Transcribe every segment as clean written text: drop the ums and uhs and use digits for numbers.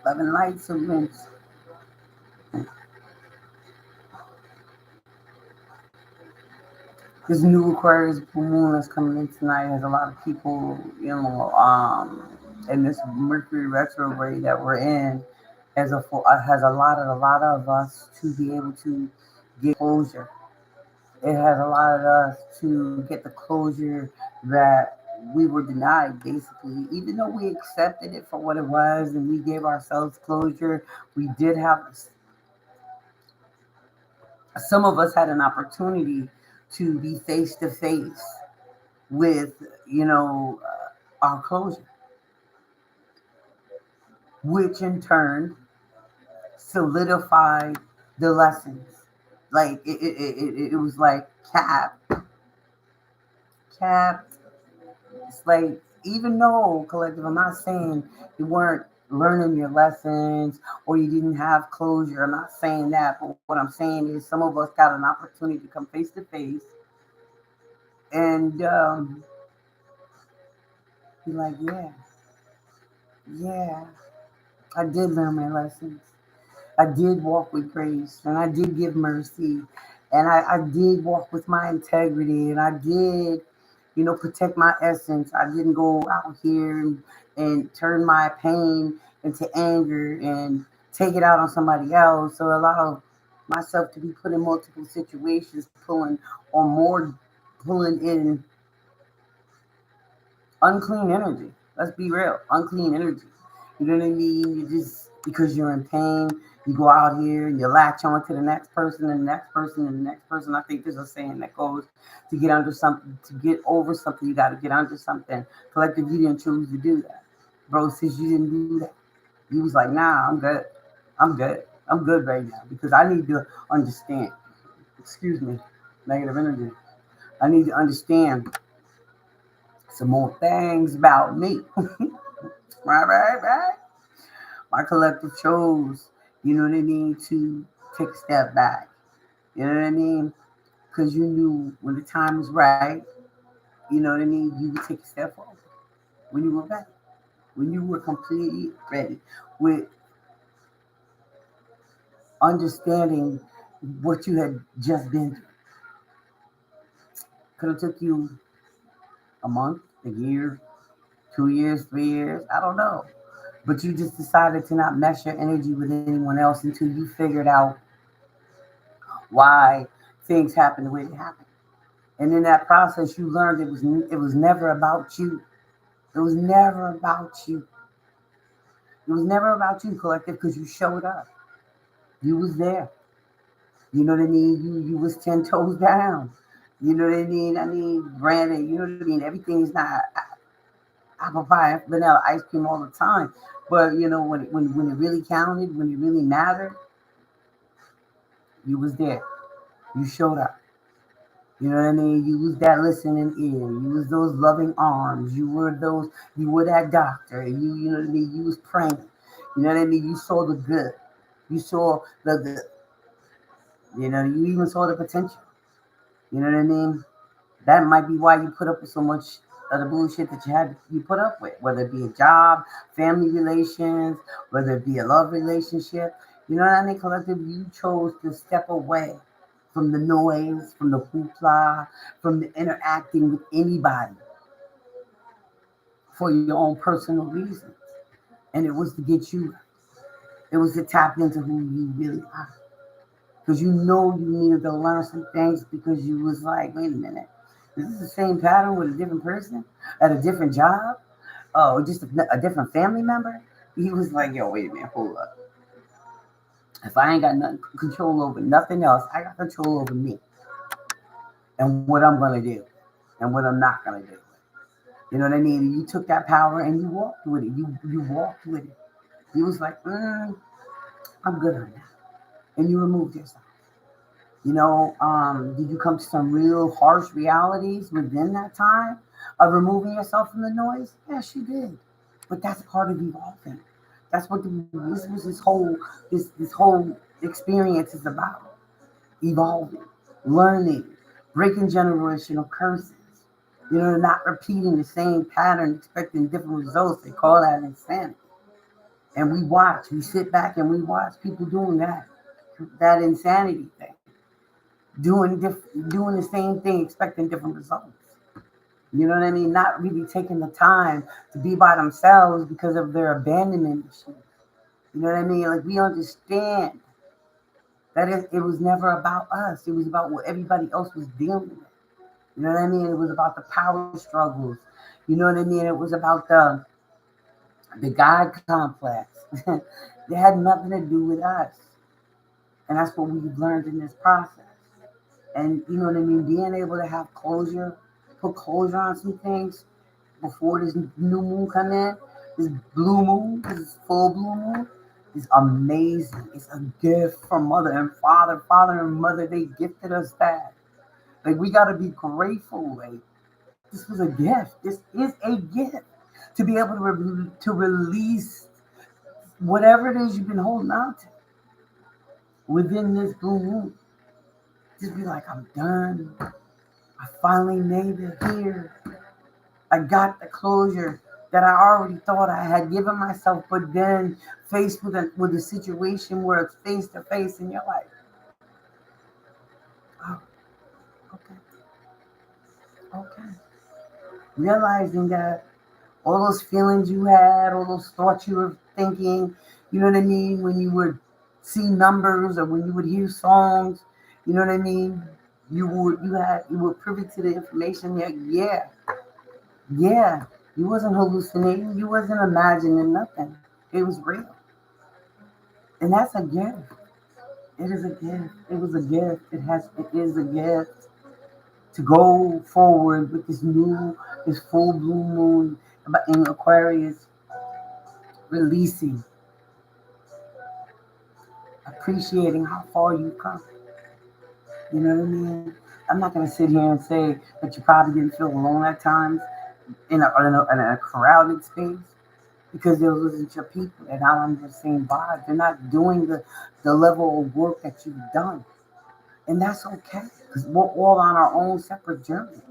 Love and light segments. This new Aquarius full moon that's coming in tonight has a lot of people, in this Mercury retrograde that we're in, has a lot of us to be able to get closure. It has allowed us to get the closure that we were denied, basically. Even though we accepted it for what it was and we gave ourselves closure, we did have, some of us had an opportunity to be face to face with, our closure, which in turn solidified the lessons. Like it was like capped. It's like, even though collective, I'm not saying you weren't learning your lessons or you didn't have closure. I'm not saying that, but what I'm saying is some of us got an opportunity to come face to face and be like, yeah, yeah, I did learn my lessons. I did walk with grace and I did give mercy and I did walk with my integrity and I did, protect my essence. I didn't go out here and turn my pain into anger and take it out on somebody else or allow myself to be put in multiple situations, pulling in unclean energy. Let's be real, unclean energy. You know what I mean? You just, because you're in pain, you go out here and you latch on to the next person and the next person and the next person. I think there's a saying that goes, to get under something, to get over something, you got to get under something. Collective, you didn't choose to do that, bro. Since you didn't do that, he was like, nah, I'm good. I'm good. I'm good right now because I need to understand. Excuse me, negative energy. I need to understand some more things about me. Right. My collective chose, you know what I mean, to take a step back. You know what I mean? Because you knew when the time was right, you know what I mean, you would take a step forward when you were ready, when you were completely ready with understanding what you had just been through. Could have took you a month, a year, 2 years, 3 years, I don't know. But you just decided to not mesh your energy with anyone else until you figured out why things happen the way they happen. And in that process, you learned it was never about you. It was never about you. It was never about you, collective, because you showed up. You was there. You know what I mean? You was 10 toes down. You know what I mean? I mean, granted, you know what I mean. Everything is not apple pie, vanilla ice cream all the time. But when it really counted, when it really mattered, you was there. You showed up. You know what I mean? You was that listening ear. You was those loving arms. You were that doctor. You know what I mean? You was praying. You know what I mean? You saw the good. You saw you even saw the potential. You know what I mean? That might be why you put up with so much of the bullshit that you put up with, whether it be a job, family relations, whether it be a love relationship. You know what I mean, collective? You chose to step away from the noise, from the hoopla, from the interacting with anybody for your own personal reasons. And it was to get you, it was to tap into who you really are. Because you know you needed to learn some things because you was like, wait a minute, is this the same pattern with a different person at a different job? Oh, just a different family member? He was like, yo, wait a minute, hold up. If I ain't got nothing control over nothing else, I got control over me and what I'm gonna do and what I'm not gonna do. You know what I mean? You took that power and you walked with it. You walked with it. You was like, I'm good on that, and you removed yourself. Did you come to some real harsh realities within that time of removing yourself from the noise? Yes, you did. But that's part of evolving. That's what this whole experience is about. Evolving, learning, breaking generational curses. Not repeating the same pattern, expecting different results. They call that insanity. And we sit back and we watch people doing that insanity thing, doing the same thing, expecting different results. You know what I mean? Not really taking the time to be by themselves because of their abandonment issues. You know what I mean? Like we understand that it was never about us. It was about what everybody else was dealing with. You know what I mean? It was about the power struggles. You know what I mean? It was about the God complex. It had nothing to do with us. And that's what we've learned in this process. And you know what I mean? Being able to have closure, put closure on some things before this new moon come in, this blue moon, this full blue moon, is amazing. It's a gift from mother and father. Father and mother, they gifted us that. Like we gotta be grateful. Like this was a gift. This is a gift to be able to release whatever it is you've been holding on to within this blue moon. Just be like, I'm done. I finally made it here. I got the closure that I already thought I had given myself, but then faced with a situation where it's face to face, and you're like, oh, okay, okay. Realizing that all those feelings you had, all those thoughts you were thinking, you know what I mean, when you would see numbers or when you would hear songs, you know what I mean, you were privy to the information that yeah, you wasn't hallucinating, you wasn't imagining nothing. It was real. And that's a gift. It is a gift. It was a gift. It is a gift to go forward with this full blue moon in Aquarius, releasing, appreciating how far you've come. You know what I mean? I'm not going to sit here and say that you probably didn't feel alone at times in a crowded space because those isn't your people. They're not on the same vibe. They're not doing the level of work that you've done. And that's okay because we're all on our own separate journey.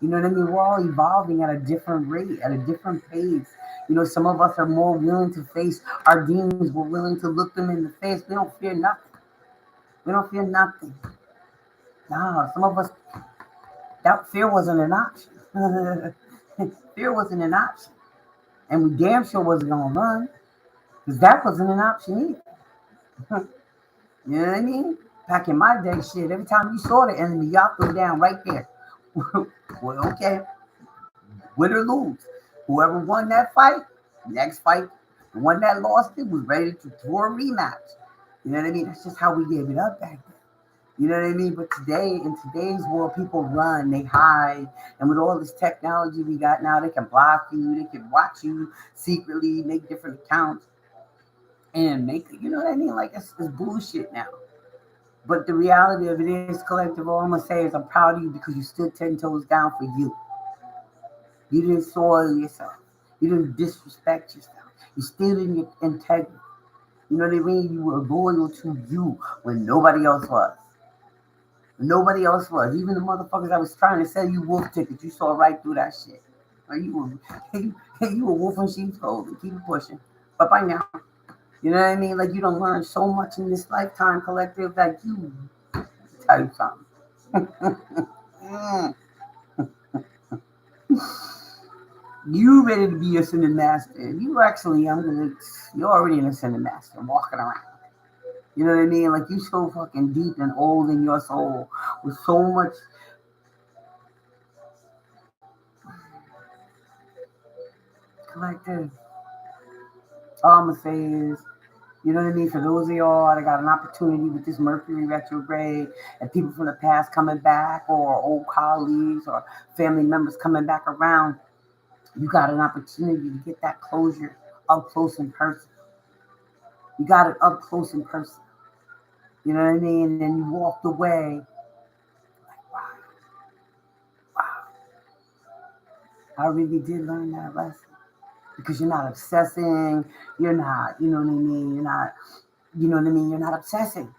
You know what I mean? We're all evolving at a different rate, at a different pace. You know, some of us are more willing to face our demons. We're willing to look them in the face. We don't fear nothing. We don't fear nothing. No, some of us, that fear wasn't an option. Fear wasn't an option. And we damn sure wasn't going to run because that wasn't an option either. You know what I mean? Back in my day, shit, every time you saw the enemy, y'all threw down right there. Well, okay, win or lose. Whoever won that fight, next fight, the one that lost it was ready for a rematch. You know what I mean? That's just how we gave it up back then. You know what I mean? But today, in today's world, people run, they hide, and with all this technology we got now, they can block you, they can watch you secretly, make different accounts, and make it. You know what I mean? Like it's bullshit now. But the reality of it is, collective. All I'm gonna say is I'm proud of you because you stood 10 toes down for you. You didn't soil yourself. You didn't disrespect yourself. You stood in your integrity. You know what I mean? You were loyal to you when nobody else was. Nobody else was. Even the motherfuckers that was trying to sell you wolf tickets, you saw right through that shit. Or you were you were wolf in sheep's clothing. Keep it pushing. But by now, you know what I mean? Like you don't learn so much in this lifetime, collective, that you tell you something. You ready to be a ascended master. You actually you're already an ascended master walking around. You know what I mean? Like you so fucking deep and old in your soul with so much collective. All I'm gonna say is, you know what I mean? For those of y'all that got an opportunity with this Mercury retrograde and people from the past coming back or old colleagues or family members coming back around, you got an opportunity to get that closure up close in person. You got it up close in person. You know what I mean? And you walked away like, wow, wow. I really did learn that lesson. Because you're not obsessing, you're not, you know what I mean? You're not, you know what I mean? You're not obsessing.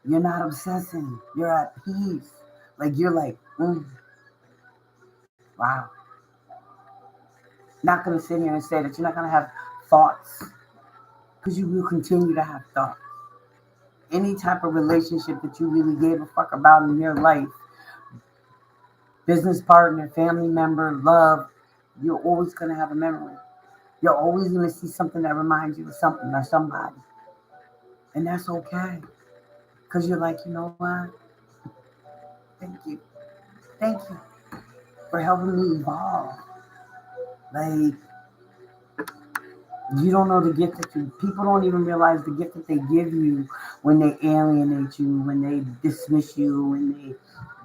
You're not obsessing. You're at peace. Like you're like, wow. Not gonna sit here and say that you're not gonna have thoughts because you will continue to have thoughts. Any type of relationship that you really gave a fuck about in your life, business partner, family member, love, you're always going to have a memory. You're always going to see something that reminds you of something or somebody. And that's okay. Because you're like, you know what? Thank you. Thank you for helping me evolve. Like, you don't know the gift that people don't even realize the gift that they give you when they alienate you, when they dismiss you, when they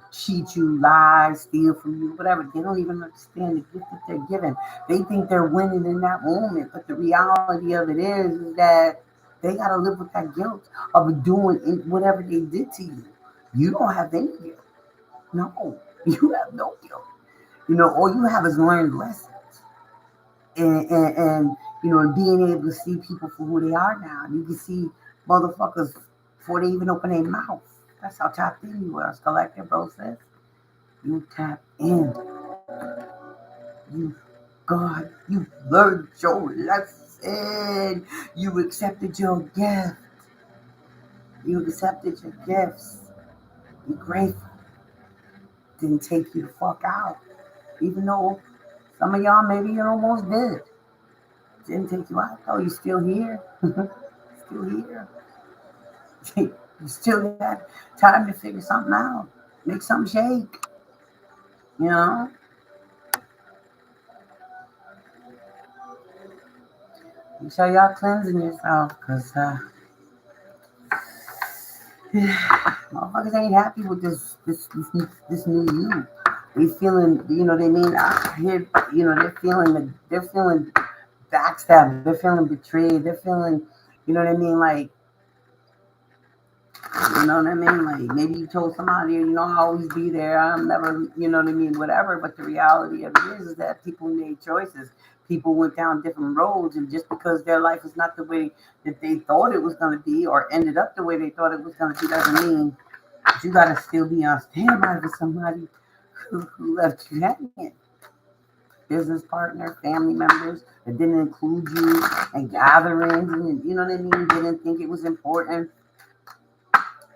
cheat you, lie, steal from you, whatever. They don't even understand the gift that they're given. They think they're winning in that moment, but the reality of it is that they got to live with that guilt of doing whatever they did to you. You don't have any guilt. No, you have no guilt. All you have is learned lessons. And being able to see people for who they are now. You can see motherfuckers before they even open their mouth. That's how tapped in you are. Collective process. You tap in. You learned your lesson. You accepted your gift. You accepted your gifts. You're grateful. Didn't take you the fuck out. Even though some of y'all maybe you almost did. Didn't take you out though. You're still here. Still here. You still got time to figure something out. Make something shake. You know? Make sure y'all cleansing yourself, because motherfuckers ain't happy with this new you. They feeling, you know what I mean? They're feeling backstabbed. They're feeling betrayed. They're feeling, you know what I mean? Like, you know what I mean? Like, maybe you told somebody, I'll always be there. I'm never, you know what I mean? Whatever. But the reality of it is that people made choices. People went down different roads. And just because their life is not the way that they thought it was going to be or ended up the way they thought it was going to be doesn't mean that you got to still be on standby for somebody who left you hanging. Business partner, family members that didn't include you in gatherings. And, you know what I mean? Didn't think it was important.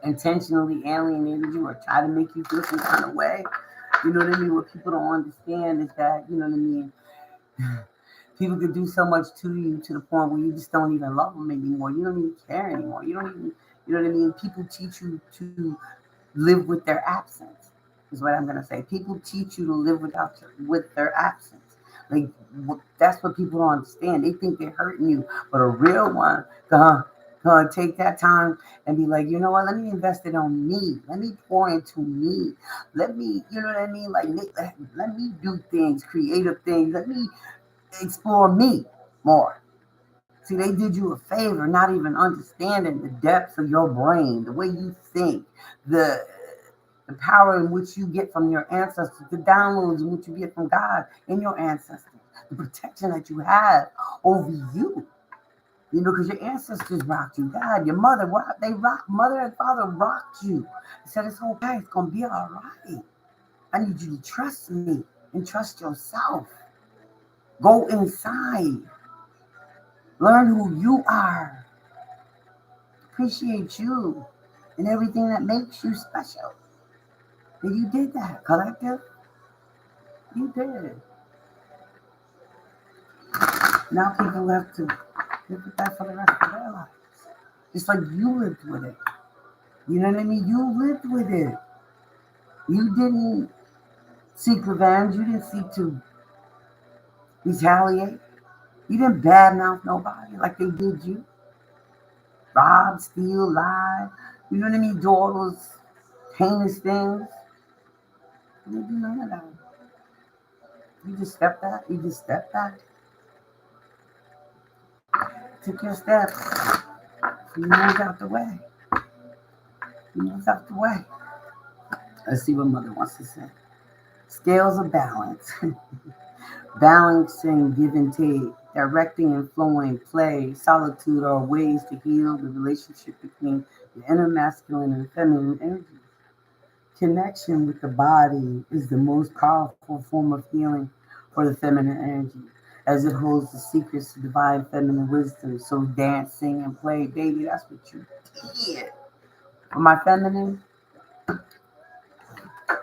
Intentionally alienated you or try to make you feel some kind of way. You know what I mean? What people don't understand is that, you know what I mean? People could do so much to you to the point where you just don't even love them anymore. You don't even care anymore. You don't even, you know what I mean? People teach you to live with their absence, is what I'm going to say. People teach you to live with their absence. Like, that's what people don't understand. They think they're hurting you, but a real one, take that time and be like, you know what? Let me invest it on me. Let me pour into me. Let me, you know what I mean? Like, let me do things, creative things. Let me explore me more. See, they did you a favor, not even understanding the depths of your brain, the way you think, the power in which you get from your ancestors, the downloads in which you get from God and your ancestors, the protection that you have over you. Because your ancestors rocked you. God, your mother, mother and father rocked you. They said, it's okay, it's going to be all right. I need you to trust me and trust yourself. Go inside. Learn who you are. Appreciate you and everything that makes you special. And you did that, collective. You did. Now people have to live with that for the rest of their lives. Just like you lived with it. You know what I mean? You lived with it. You didn't seek revenge. You didn't seek to retaliate. You didn't badmouth nobody like they did you. Rob, steal, lie. You know what I mean? Do all those heinous things. You didn't do none of that. You just stepped back. You just stepped back. Took your steps. You moved out the way. You moved out the way. Let's see what Mother wants to say. Scales of balance. Balancing give and take. Directing and flowing, play, solitude are ways to heal the relationship between the inner masculine and feminine energy. Connection with the body is the most powerful form of healing for the feminine energy. as it holds the secrets to divine feminine wisdom. So dance, sing, and play, baby. That's what you did. For my feminine,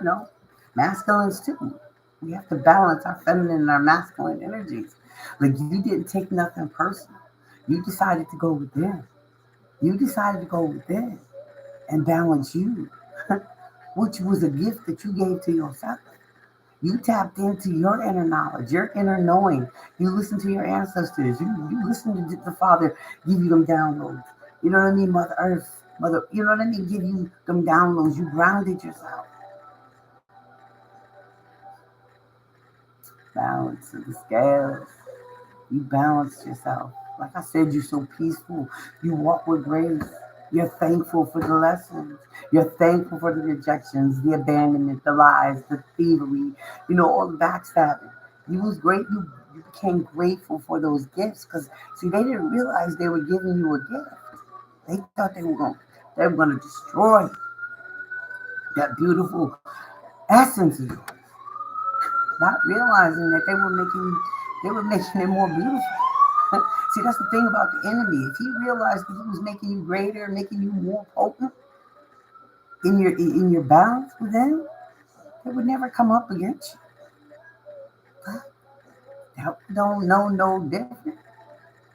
no, masculines too. We have to balance our feminine and our masculine energies. Like you didn't take nothing personal. You decided to go within. You decided to go within and balance you, which was a gift that you gave to yourself. You tapped into your inner knowledge, your inner knowing. You listened to your ancestors. You listened to the Father give you them downloads. You know what I mean? Mother Earth, Mother, you know what I mean? Give you them downloads. You grounded yourself. Balance of the scales. You balanced yourself. Like I said, you're so peaceful. You walk with grace. You're thankful for the lessons. You're thankful for the rejections, the abandonment, the lies, the thievery, all the backstabbing. You was great. You became grateful for those gifts because see, they didn't realize they were giving you a gift. They thought they were gonna destroy that beautiful essence of you, not realizing that they were making it more beautiful. See, that's the thing about the enemy. If he realized that he was making you greater, making you more potent in your balance within, it would never come up against you. That don't know no different.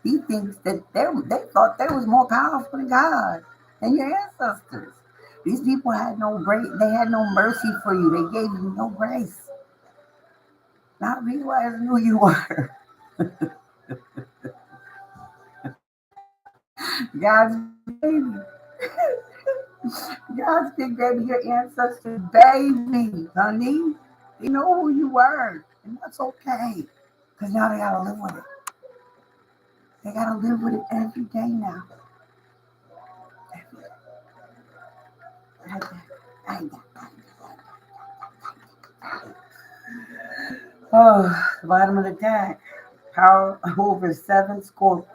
He thinks that they thought they was more powerful than God and your ancestors. These people had no grace. They had no mercy for you. They gave you no grace. Not realizing who you were. God's baby. God's big baby, your ancestors, baby, honey. They know who you were. And that's okay. Because now they got to live with it. They got to live with it every day now. Every day. Right there. Right there. Oh, the bottom of the deck. Power over 7 Scorpions.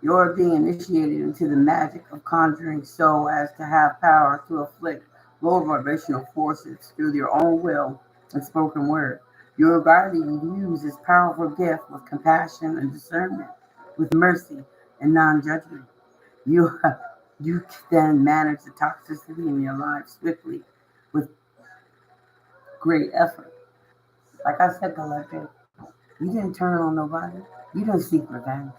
You're being initiated into the magic of conjuring so as to have power to afflict low vibrational forces through your own will and spoken word. Your ability to use this powerful gift with compassion and discernment, with mercy and non-judgment. You, you then manage the toxicity in your life swiftly with great effort. Like I said, collective, you didn't turn on nobody. You didn't seek revenge.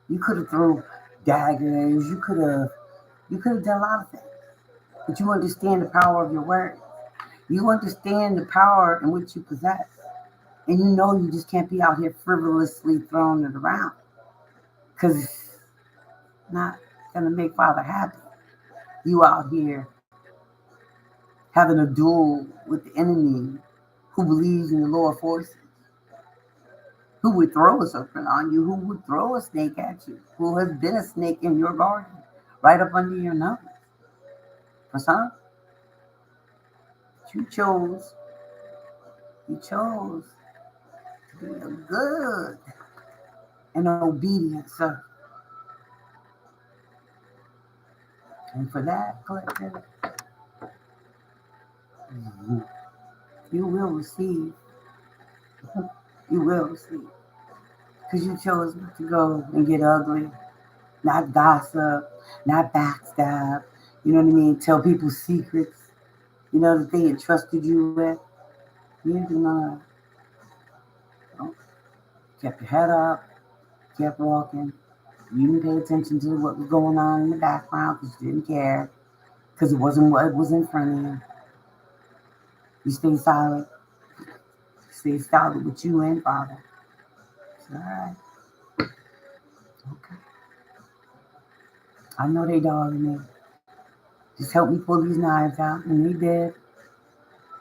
You could have thrown daggers. You could have done a lot of things. But you understand the power of your word. You understand the power in which you possess. And you know you just can't be out here frivolously throwing it around. Because it's not going to make Father happy. You out here having a duel with the enemy who believes in the lower forces, who would throw a serpent on you, who would throw a snake at you, who has been a snake in your garden, right up under your nose. For some, you chose to be a good and obedient servant. And for that, collective, you will receive. You will receive. Because you chose not to go and get ugly, not gossip, not backstab. You know what I mean? Tell people secrets. You know the thing it trusted you with. You didn't do none of that. No. Kept your head up, kept walking. You didn't pay attention to what was going on in the background because you didn't care. Because it wasn't what was in front of you. You stayed silent. Stay silent with you and Father. It's all right. Okay. I know they dogging me. Just help me pull these knives out. And they did.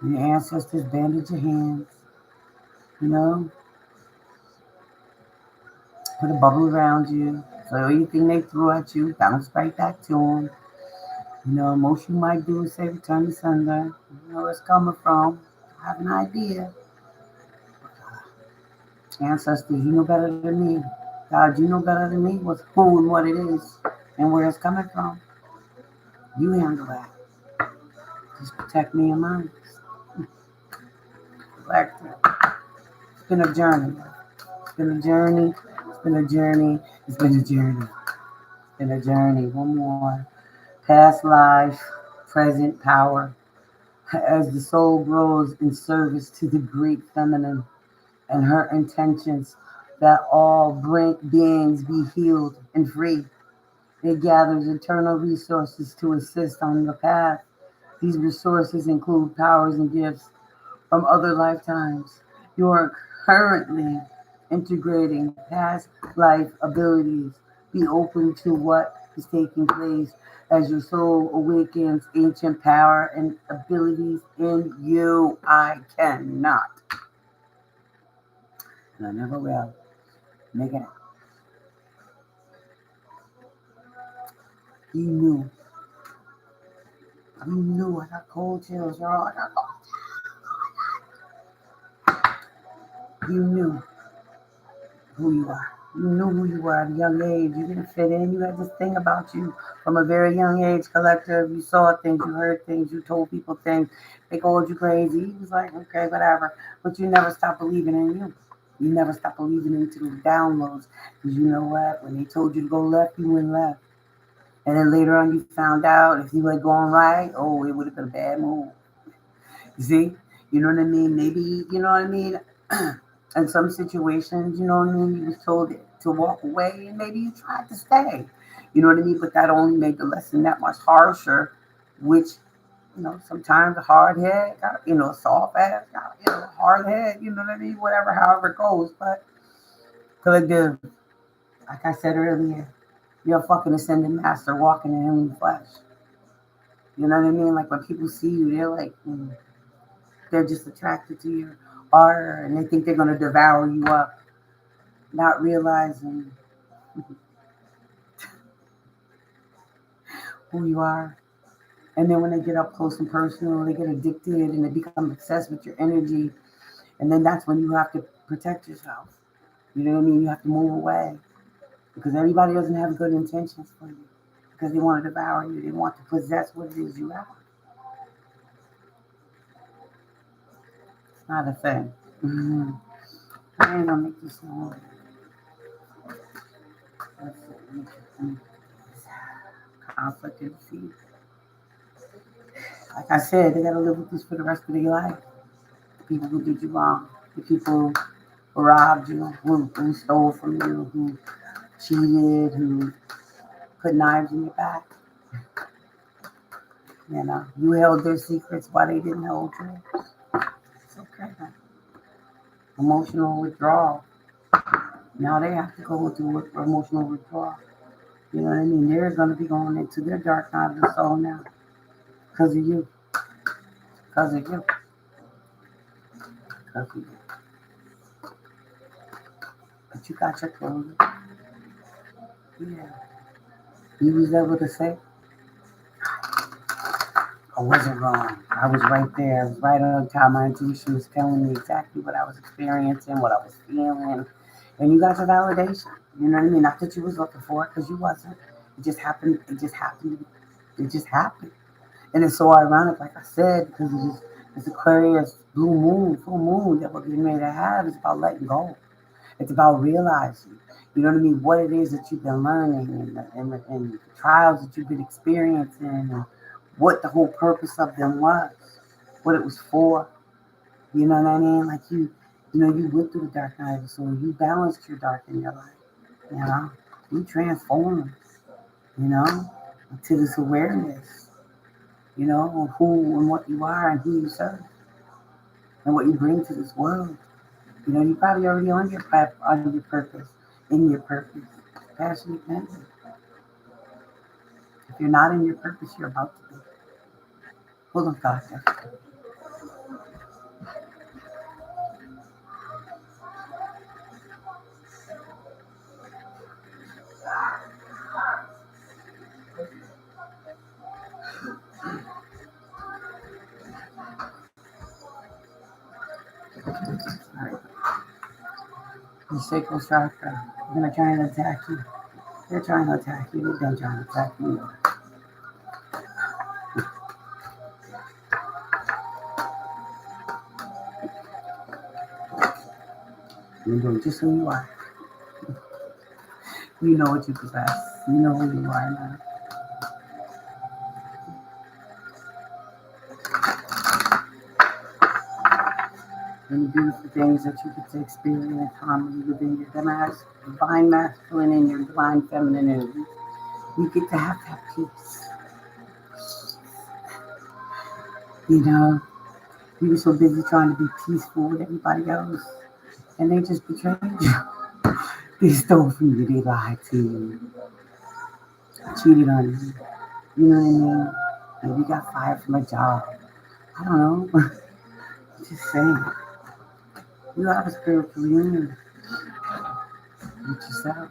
And your ancestors bandaged your hands. You know? Put a bubble around you. So anything they threw at you, bounce right back to them. You know, most you might do is say return to sender. You know where it's coming from. I have an idea. Ancestors, you know better than me. God, you know better than me what's who and what it is and where it's coming from. You handle that. Just protect me and mine. Collector. been a journey. It's been a journey. It's been a journey. It's been a journey. It's been a journey. One more. Past life, present power. As the soul grows in service to the great feminine and her intentions that all beings be healed and free. It gathers eternal resources to assist on the path. These resources include powers and gifts from other lifetimes. You are currently integrating past life abilities. Be open to what is taking place as your soul awakens ancient power and abilities in you. I cannot, and I never will, make it. You knew. You knew. I got cold chills, y'all. You knew who you are. You knew who you were at a young age. You didn't fit in. You had this thing about you from a very young age, collective. You saw things, you heard things, you told people things. They called you crazy. You was like, okay, whatever. But you never stopped believing in you. You never stopped believing into the downloads. Because you know what? When they told you to go left, you went left. And then later on, you found out if you had gone right, oh, it would have been a bad move. You see? You know what I mean? Maybe, you know what I mean? In some situations, you know what I mean? You was told to walk away and maybe you tried to stay. You know what I mean? But that only made the lesson that much harsher, which, you know, sometimes a hard head, got, you know, a soft ass, got, you know, a hard head, you know what I mean? Whatever, however it goes. But collective, like I said earlier, you're a fucking ascended master walking in human flesh. You know what I mean? Like when people see you, they're like, they're just attracted to your aura and they think they're going to devour you up, not realizing who you are. And then when they get up close and personal, they get addicted and they become obsessed with your energy. And then that's when you have to protect yourself. You know what I mean? You have to move away because everybody doesn't have good intentions for you because they want to devour you. They want to possess what it is you have. It's not a thing. Mm-hmm. I ain't gonna make this long. Let's see. Conflict and defeat. Like I said, they gotta live with this for the rest of their life. The people who did you wrong, the people who robbed you, who stole from you, who cheated, who put knives in your back. You know, you held their secrets while they didn't hold yours. It's okay. Emotional withdrawal. Now they have to go through emotional withdrawal. You know what I mean? They're going to be going into their dark night of the soul now because of you. Because of you. Because of you. But you got your clothes. Yeah. You was able to say, I wasn't wrong. I was right there. I was right on time. My intuition was telling me exactly what I was experiencing, what I was feeling. And you got your validation. You know what I mean? Not that you was looking for it because you wasn't. It just happened. It just happened. It just happened. And it's so ironic, like I said, because it's Aquarius full moon that we're getting ready to have. It's about letting go. It's about realizing, you know what I mean, what it is that you've been learning and the trials that you've been experiencing and what the whole purpose of them was, what it was for. You know what I mean? Like you went through the dark night of the soul. You balanced your dark in your life. You know, you transformed. You know, to this awareness. You know, of who and what you are and who you serve and what you bring to this world. You know, you're probably already on your path, on your purpose, in your purpose. Passionate mentor. If you're not in your purpose, you're about to be. Hold on, doctor. All right. The sacral chakra. They're going to try and attack you. They're trying to attack you. They've been trying to attack you. You know just who you are. You know what you possess. You know who you are now. And the beautiful things that you get to experience harmony within your divine masculine and your divine feminine energy. You get to have that peace. You know, you were so busy trying to be peaceful with everybody else, and they just betrayed you. They stole from you. They lied to you. Cheated on you. You know what I mean? Maybe you got fired from a job. I don't know. Just saying. You have a spiritual union with yourself.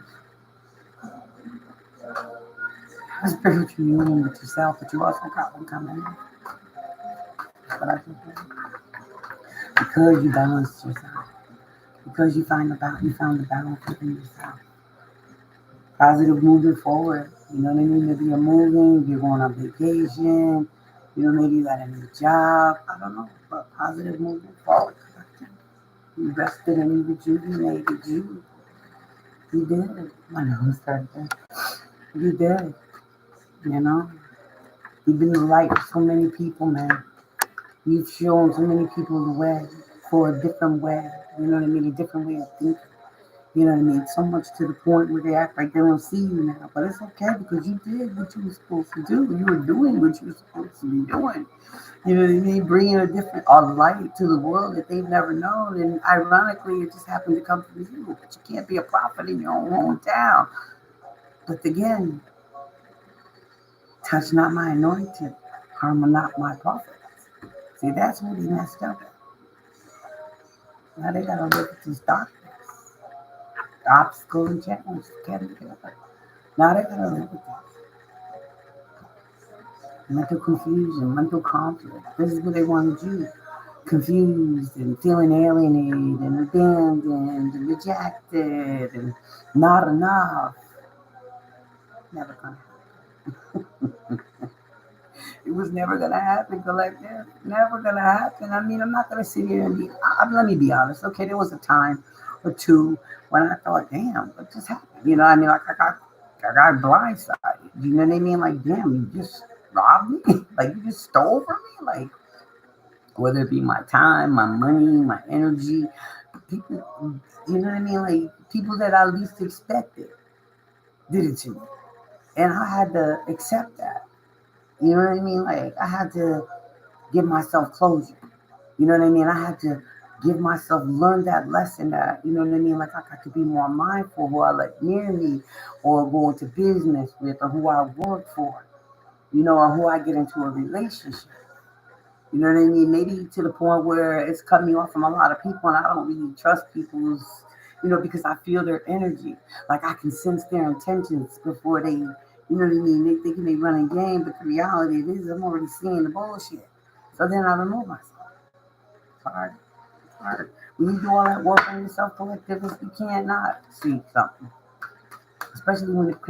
A spiritual union with yourself, but you also got one coming. But I think because you balanced yourself, because you found the balance within yourself. Positive moving forward. You know what I mean? Maybe you're moving, you're going on vacation, you know, maybe you got a new job. I don't know. But positive moving forward. You rested and you rejuvenated you. You did. My nose started. You did. You know? You've been the light for so many people, man. You've shown so many people the way for a different way. You know what I mean? A different way of thinking. You know what I mean? So much to the point where they act like they don't see you now. But it's okay because you did what you were supposed to do. You were doing what you were supposed to be doing. You know what I mean? Bringing a light to the world that they've never known. And ironically, it just happened to come from you. But you can't be a prophet in your own hometown. But again, touch not my anointed, harm not my prophet. See, that's what he messed up at. Now they gotta look at this darkness, obstacle and challenge. Can't get up. Now they gotta live with this. Mental confusion, mental conflict. This is what they wanted you. Confused and feeling alienated and abandoned and rejected and not enough. Never gonna happen. It was never gonna happen, collective. Never gonna happen. I mean, I'm not gonna sit here and let me be honest. Okay, there was a time or two when I thought, damn, what just happened? You know, I mean, like I got blindsided. You know what I mean? Like, damn, you just robbed me. Like, you just stole from me. Like, whether it be my time, my money, my energy, people, you know what I mean? Like, people that I least expected did it to me. And I had to accept that. You know what I mean? Like, I had to give myself closure. You know what I mean? I had to learn that lesson that, you know what I mean? Like, I got to be more mindful who I let near me or go into business with or who I work for, you know, or who I get into a relationship. You know what I mean? Maybe to the point where it's cut me off from a lot of people and I don't really trust people's, you know, because I feel their energy. Like I can sense their intentions before they, you know what I mean? They thinking they running game, but the reality is I'm already seeing the bullshit. So then I remove myself. It's hard. It's hard. When you do all that work on yourself collectively, you can't not see something. Especially when it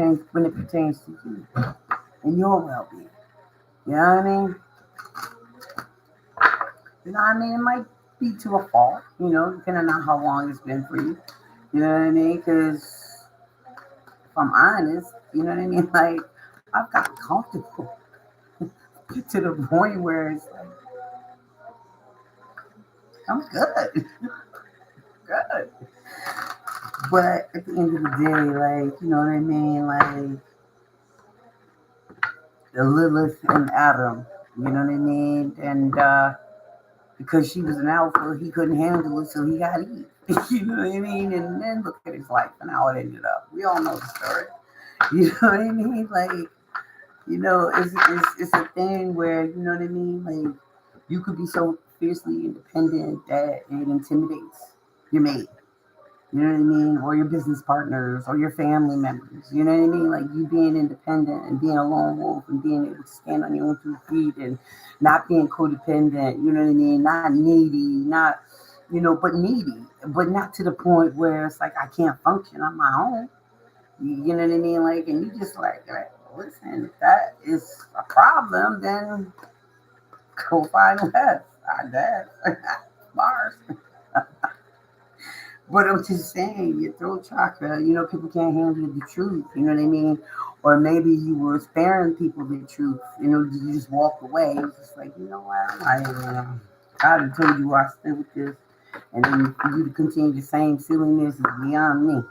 pertains to you and your well being. You know what I mean? You know what I mean? It might be to a fault, you know, depending on how long it's been for you. You know what I mean? Because if I'm honest, you know what I mean? Like, I've got comfortable to the point where it's like, I'm good. Good. But at the end of the day, like, you know what I mean? Like, the Lilith and Adam, you know what I mean? And because she was an alpha, he couldn't handle it, so he got Eve. You know what I mean? And then look at his life and how it ended up. We all know the story. You know what I mean? Like, you know, it's a thing where, you know what I mean? Like, you could be so fiercely independent that it intimidates your mate. You know what I mean? Or your business partners or your family members. You know what I mean? Like you being independent and being a lone wolf and being able to stand on your own 2 feet and not being codependent. You know what I mean? Not needy, not, you know, but needy, but not to the point where it's like I can't function on my own. You know what I mean? Like, and you just like listen, if that is a problem, then go find less. I guess. Mars. But I'm just saying, your throat chakra, people can't handle the truth, you know what I mean? Or maybe you were sparing people the truth, you just walked away. It's just like, you know what? I already told you I stood with this. And then for you to continue the same silliness is beyond me.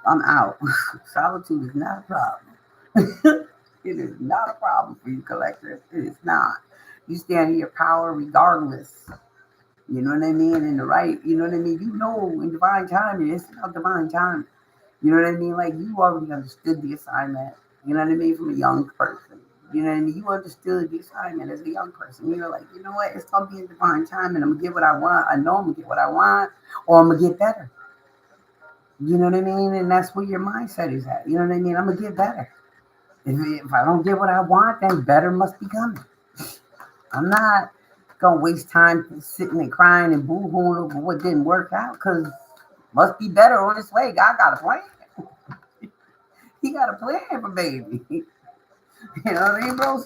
I'm out. Solitude is not a problem. It is not a problem for you, collector. It is not. You stand in your power regardless. You know what I mean? In the right, you know what I mean? You know, in divine timing, it's not divine time. You know what I mean? Like, you already understood the assignment. You know what I mean? From a young person. You know what I mean? You understood the assignment as a young person. You're like, you know what? It's going to be in divine time and I'm going to get what I want. I know I'm going to get what I want or I'm going to get better. You know what I mean? And that's where your mindset is at. You know what I mean? I'm going to get better. If I don't get what I want, then better must be coming. I'm not gonna waste time sitting and crying and boo-hooing over what didn't work out because must be better on its way. God got a plan. He got a plan for baby. You know what I mean, bro?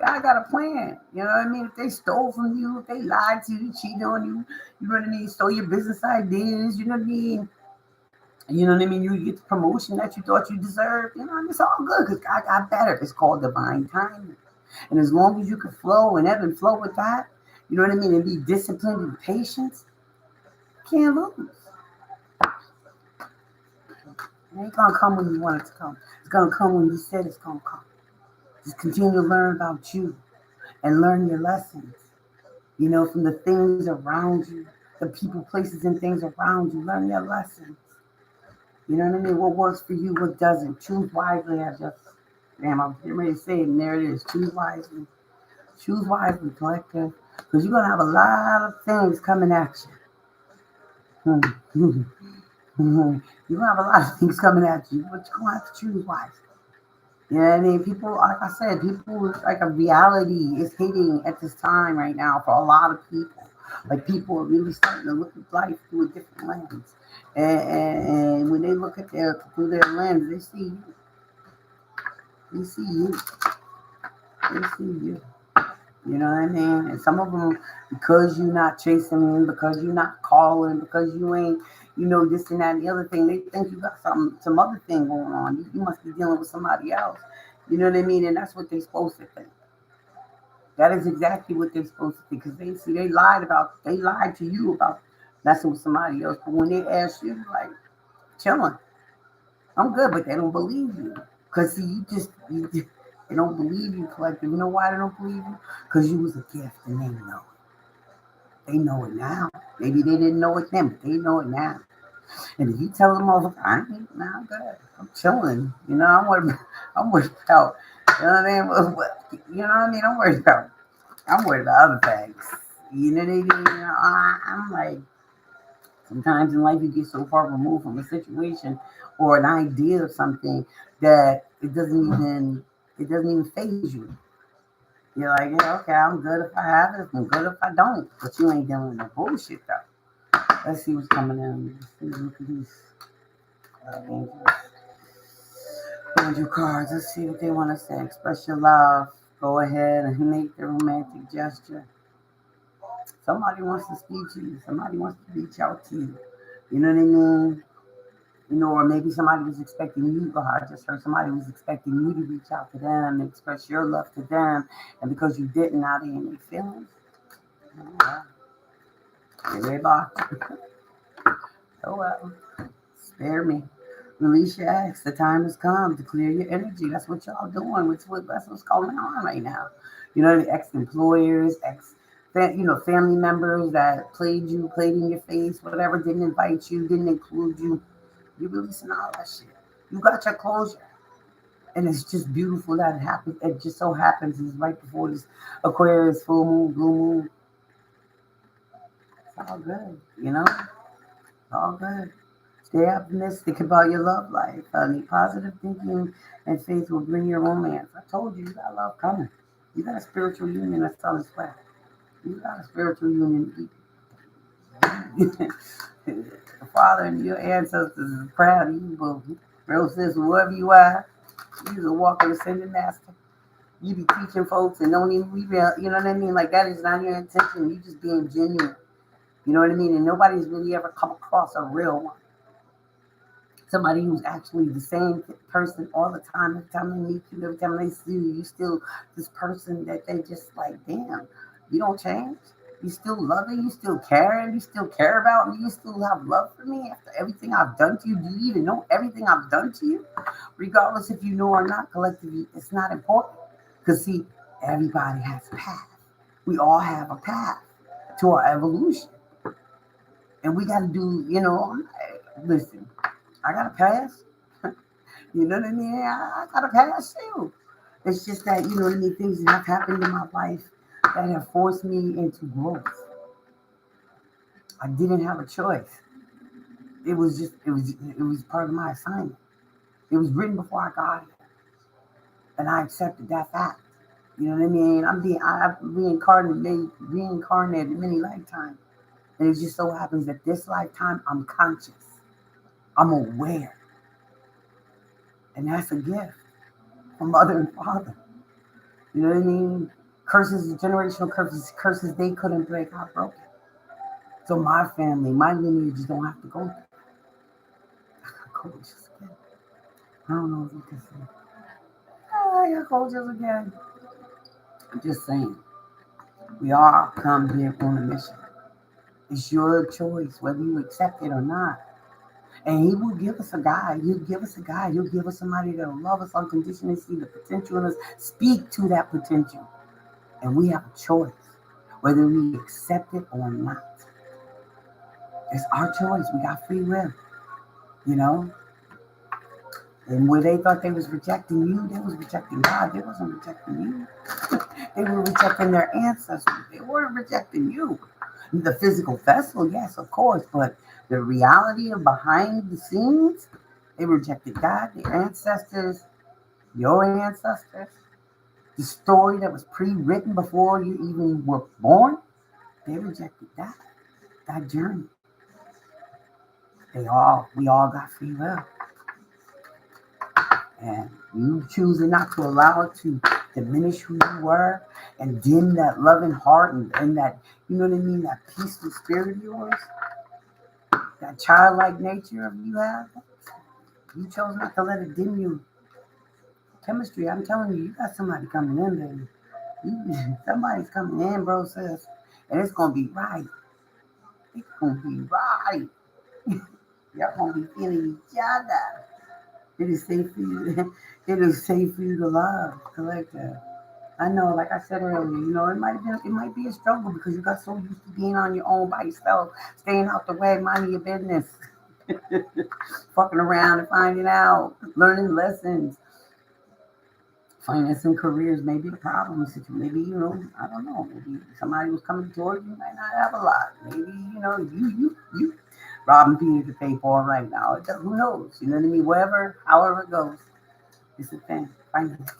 God got a plan. You know what I mean? If they stole from you, if they lied to you, cheated on you, you know what I mean? Stole your business ideas, you know what I mean? You know what I mean? You get the promotion that you thought you deserved. You know, and it's all good because God got better. It's called divine timing. And as long as you can flow and ebb and flow with that, you know what I mean, and be disciplined and patient, you can't lose. It ain't gonna come when you want it to come. It's gonna come when you said it's gonna come. Just continue to learn about you and learn your lessons. From the things around you, the people, places, and things around you. Learn your lessons. You know what I mean? What works for you, what doesn't. Choose wisely. Damn, I'm getting ready to say it, and there it is. Choose wisely. Choose wisely, collective. Because you're going to have a lot of things coming at you. You're going to have a lot of things coming at you, but you're going to have to choose wisely. You know what I mean? People, like I said, people, like a reality is hitting at this time right now for a lot of people. Like people are really starting to look at life through a different lens. And when they look at through their lens, they see you. They see you. They see you. You know what I mean? And some of them, because you're not chasing them, because you're not calling, because you ain't, this and that and the other thing, they think you got some other thing going on. You must be dealing with somebody else. You know what I mean? And that's what they're supposed to think. That is exactly what they're supposed to think. Because they lied to you about messing with somebody else. But when they ask you, like, chilling, I'm good, but they don't believe you. Because see, they don't believe you, collective. You know why they don't believe you? Because you was a gift and they know it. They know it now. Maybe they didn't know it then, but they know it now. And if you tell them all, I ain't now good. I'm chilling. I'm worried about, you know what I mean? You know what I mean? I'm worried about other things. You know what I mean? I'm like, sometimes in life you get so far removed from a situation or an idea of something that it doesn't even phase you. You're like, yeah, okay, I'm good if I have it. I'm good if I don't. But you ain't dealing with no bullshit though. Let's see what's coming in. Look at these angel cards. Let's see what they want to say. Express your love. Go ahead and make the romantic gesture. Somebody wants to speak to you. Somebody wants to reach out to you. You know what I mean? Or maybe somebody was expecting you. I just heard somebody was expecting you to reach out to them and express your love to them. And because you didn't, now they in their feelings. They blocked. Oh well. Spare me. Release your ex. The time has come to clear your energy. That's what y'all doing. That's what's going on right now. The ex-employers, family members that played in your face, whatever, didn't invite you, didn't include you. You're releasing all that shit. You got your closure. And it's just beautiful that it happens. It just so happens it's right before this Aquarius full moon, blue moon. It's all good. It's all good. Stay optimistic about your love life, honey. Positive thinking and faith will bring your romance. I told you, you got love coming. You got a spiritual union that's on its way. You got a spiritual union. The Father and your ancestors is proud of you, but real sis, whoever you are, you're a walking ascending master. You be teaching folks and don't even reveal, you know what I mean? Like that is not your intention. You just being genuine. You know what I mean? And nobody's really ever come across a real one. Somebody who's actually the same person all the time. Every time they meet you, every time they see you, you still this person that they just like, damn, you don't change. You still loving, you still caring, you still care about me, you still have love for me after everything I've done to you. Do you even know everything I've done to you? Regardless if you know or not, collectively, it's not important. Because see, everybody has a path. We all have a path to our evolution. And we gotta do, listen, I gotta pass. You know what I mean? I got a past too. It's just that, you know what I mean, things that have happened in my life that have forced me into growth. I didn't have a choice. It was part of my assignment. It was written before I got here. And I accepted that fact. You know what I mean? I've reincarnated many lifetimes. And it just so happens that this lifetime I'm conscious. I'm aware. And that's a gift from mother and father. You know what I mean? Curses, generational curses they couldn't break, I broke it. So my family, my lineage don't have to go through. I got coaches again. I don't know if you can say. I got coaches again. I'm just saying. We all come here on a mission. It's your choice whether you accept it or not. And he will give us a guide. He'll give us a guide. He'll give us somebody that'll love us unconditionally, see the potential in us, speak to that potential. And we have a choice whether we accept it or not. It's our choice. We got free will, you know. And where they thought they was rejecting you, they was rejecting God. They wasn't rejecting you. They were rejecting their ancestors. They weren't rejecting you. The physical vessel, yes, of course, but the reality of behind the scenes, they rejected God, their ancestors, your ancestors, the story that was pre-written before you even were born. They rejected that journey. We all got free will. And you choosing not to allow it to diminish who you were and dim that loving heart and that, you know what I mean, that peaceful spirit of yours, that childlike nature of you have, you chose not to let it dim you. Chemistry, I'm telling you, you got somebody coming in, baby. Somebody's coming in, bro, sis. And it's going to be right. It's going to be right. Y'all going to be feeling each other. It is safe for you. It is safe for you to love, collective. I know, like I said earlier, it might be a struggle because you got so used to being on your own by yourself, staying out the way, minding your business, fucking around and finding out, learning lessons, finding some careers, maybe a problem situation. Maybe, I don't know, maybe somebody was coming towards you, might not have a lot. Maybe, you robbing Peter to pay Paul right now. Who knows? You know what I mean? However it goes, it's a thing. Finance.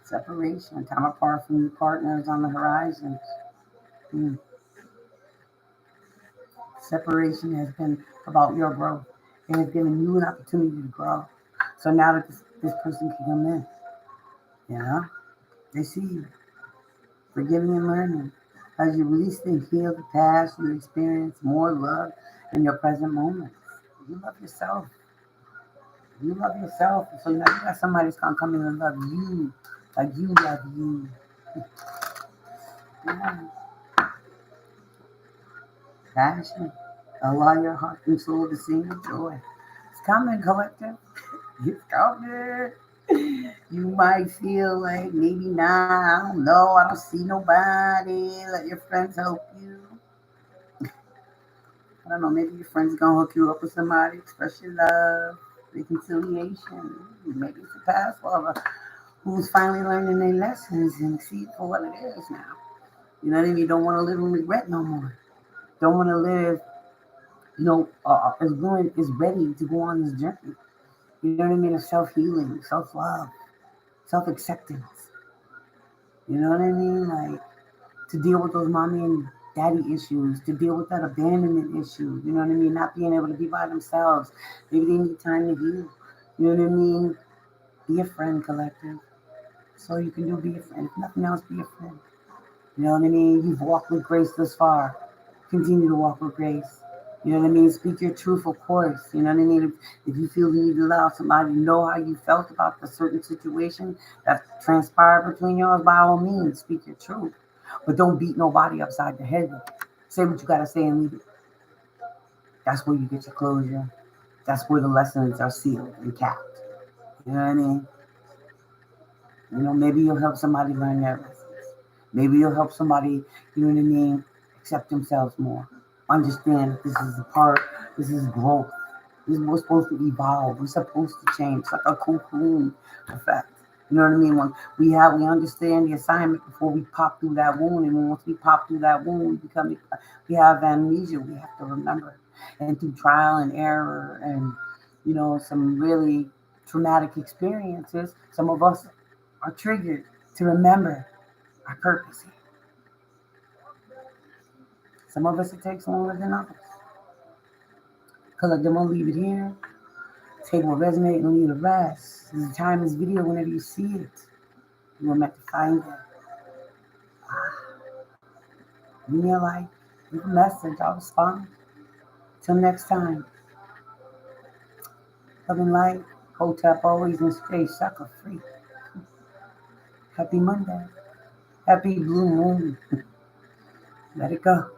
Separation, time apart from your partners on the horizon. Separation has been about your growth. It has given you an opportunity to grow. So now that this person can come in, they see you, forgiving and learning. As you release and heal the past, you experience more love in your present moments. You love yourself. You love yourself. So now you got somebody that's going to come in and love you like you love you. Yeah. Passion. Allow your heart and soul to sing with joy. It's coming, collective. It's coming. You might feel like maybe not. I don't know. I don't see nobody. Let your friends help you. I don't know. Maybe your friends gonna hook you up with somebody. Express your love, reconciliation. Maybe it's a past lover who's finally learning their lessons and see it for what it is now. You know what I mean? You don't want to live in regret no more. Don't want to live, is ready to go on this journey. You know what I mean? Of self-healing, self-love, self-acceptance. You know what I mean? Like, to deal with those mommy and daddy issues, to deal with that abandonment issue. You know what I mean? Not being able to be by themselves. Maybe they need time to heal. You know what I mean? Be a friend, collective. So you can be a friend. If nothing else, be a friend. You know what I mean? You've walked with grace this far. Continue to walk with grace. You know what I mean? Speak your truth, of course. You know what I mean? If you feel you need to allow somebody to know how you felt about the certain situation that transpired between y'all, by all means, speak your truth. But don't beat nobody upside the head with it. Say what you got to say and leave it. That's where you get your closure. That's where the lessons are sealed and capped. You know what I mean? You know, maybe you'll help somebody learn their lessons. Maybe you'll help somebody, you know what I mean, accept themselves more. Understand that this is a part, this is growth. We're supposed to evolve. We're supposed to change. It's like a cocoon effect. You know what I mean? When we understand the assignment before we pop through that wound, and once we pop through that wound, we have amnesia. We have to remember, and through trial and error, and some really traumatic experiences, some of us are triggered to remember our purpose here. Some of us it takes longer than others. Because I'm gonna leave it here. Take what resonates and leave the rest. There's a time in this video whenever you see it. You were meant to find it. Leave me a like. Leave a message. I'll respond. Till next time. Love and light. Hotep always in space. Sucker free. Happy Monday. Happy blue moon. Let it go.